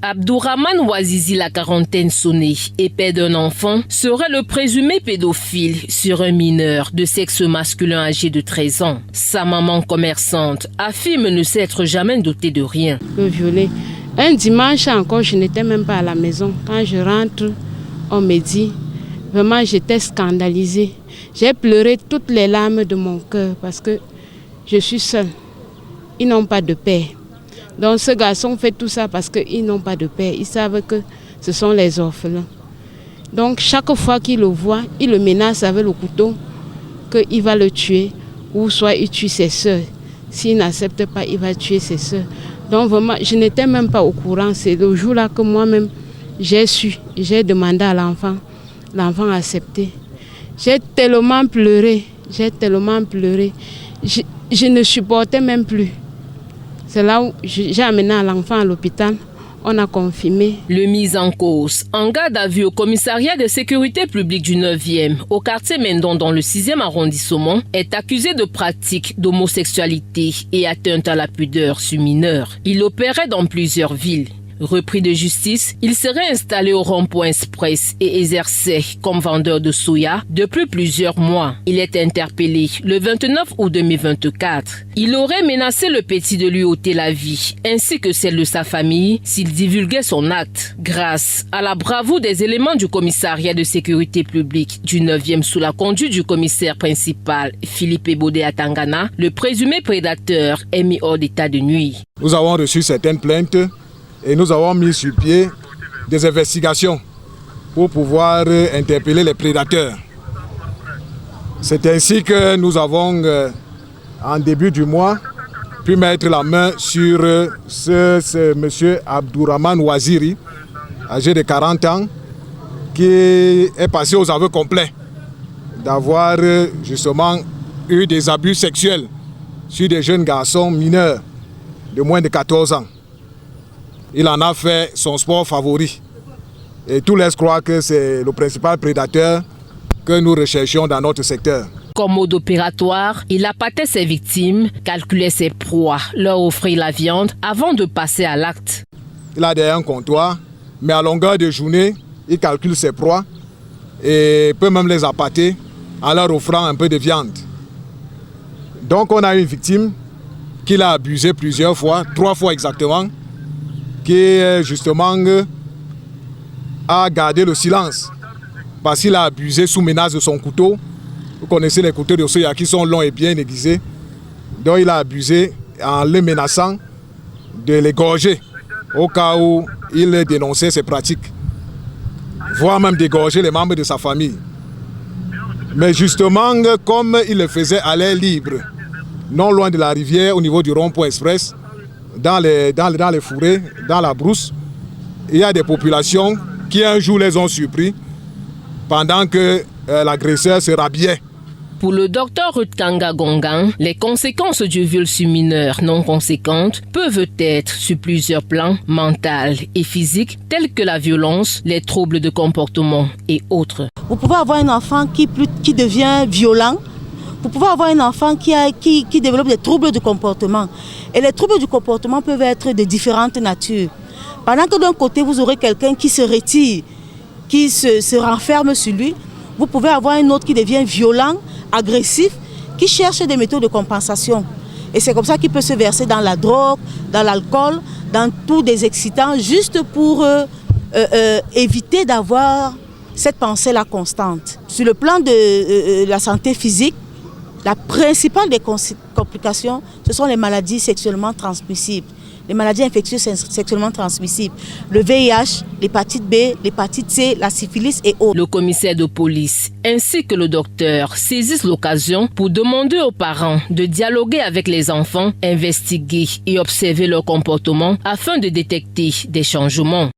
Abdourahmane Ouazizi, la quarantaine sonnée et père d'un enfant, serait le présumé pédophile sur un mineur de sexe masculin âgé de 13 ans. Sa maman commerçante affirme ne s'être jamais dotée de rien. Le violer. Un dimanche encore, je n'étais même pas à la maison. Quand je rentre, on me dit, vraiment j'étais scandalisée. J'ai pleuré toutes les larmes de mon cœur parce que je suis seule. Ils n'ont pas de père. Donc ce garçon fait tout ça parce qu'ils n'ont pas de père. Ils savent que ce sont les orphelins. Donc chaque fois qu'il le voit, il le menace avec le couteau qu'il va le tuer ou soit il tue ses soeurs. S'il n'accepte pas, il va tuer ses soeurs. Donc vraiment, je n'étais même pas au courant. C'est le jour-là que moi-même, j'ai su. J'ai demandé à l'enfant. L'enfant a accepté. J'ai tellement pleuré. Je ne supportais même plus. C'est là où j'ai amené l'enfant à l'hôpital. On a confirmé. Le mis en cause, en garde à vue au commissariat de sécurité publique du 9e, au quartier Mendon dans le 6e arrondissement, est accusé de pratique d'homosexualité et atteinte à la pudeur sur mineur. Il opérait dans plusieurs villes. Repris de justice, il serait installé au rond-point express et exerçait comme vendeur de soya depuis plusieurs mois. Il est interpellé le 29 août 2024. Il aurait menacé le petit de lui ôter la vie, ainsi que celle de sa famille, s'il divulguait son acte. Grâce à la bravoure des éléments du commissariat de sécurité publique du 9e sous la conduite du commissaire principal Philippe Ebodé Atangana, le présumé prédateur est mis hors d'état de nuire. Nous avons reçu certaines plaintes et nous avons mis sur pied des investigations pour pouvoir interpeller les prédateurs. C'est ainsi que nous avons, en début du mois, pu mettre la main sur ce monsieur Abdourahmane Ouazizi, âgé de 40 ans, qui est passé aux aveux complets d'avoir justement eu des abus sexuels sur des jeunes garçons mineurs de moins de 14 ans. Il en a fait son sport favori. Et tout laisse croire que c'est le principal prédateur que nous recherchons dans notre secteur. Comme mode opératoire, il appâtait ses victimes, calculait ses proies, leur offrait la viande avant de passer à l'acte. Il a derrière un comptoir, mais à longueur de journée, il calcule ses proies et peut même les appâter en leur offrant un peu de viande. Donc on a une victime qu'il a abusée plusieurs fois, 3 fois exactement, qui justement a gardé le silence parce qu'il a abusé sous menace de son couteau. Vous connaissez les couteaux de soya qui sont longs et bien aiguisés. Donc il a abusé en les menaçant de l'égorger au cas où il dénonçait ces pratiques, voire même d'égorger les membres de sa famille. Mais justement, comme il le faisait à l'air libre, non loin de la rivière, au niveau du rond-point express, dans les fourrés, dans la brousse, il y a des populations qui un jour les ont surpris pendant que l'agresseur se rhabillait. Pour le docteur Rutkanga Gongan, les conséquences du viol sur mineur non conséquentes peuvent être sur plusieurs plans, mental et physique, tels que la violence, les troubles de comportement et autres. Vous pouvez avoir un enfant qui devient violent. Vous pouvez avoir un enfant qui développe des troubles de comportement. Et les troubles du comportement peuvent être de différentes natures. Pendant que d'un côté, vous aurez quelqu'un qui se retire, qui se renferme sur lui, vous pouvez avoir un autre qui devient violent, agressif, qui cherche des méthodes de compensation. Et c'est comme ça qu'il peut se verser dans la drogue, dans l'alcool, dans tous des excitants, juste pour éviter d'avoir cette pensée-là constante. Sur le plan de la santé physique, la principale des complications, ce sont les maladies sexuellement transmissibles, les maladies infectieuses sexuellement transmissibles, le VIH, l'hépatite B, l'hépatite C, la syphilis et autres. Le commissaire de police ainsi que le docteur saisissent l'occasion pour demander aux parents de dialoguer avec les enfants, investiguer et observer leur comportement afin de détecter des changements.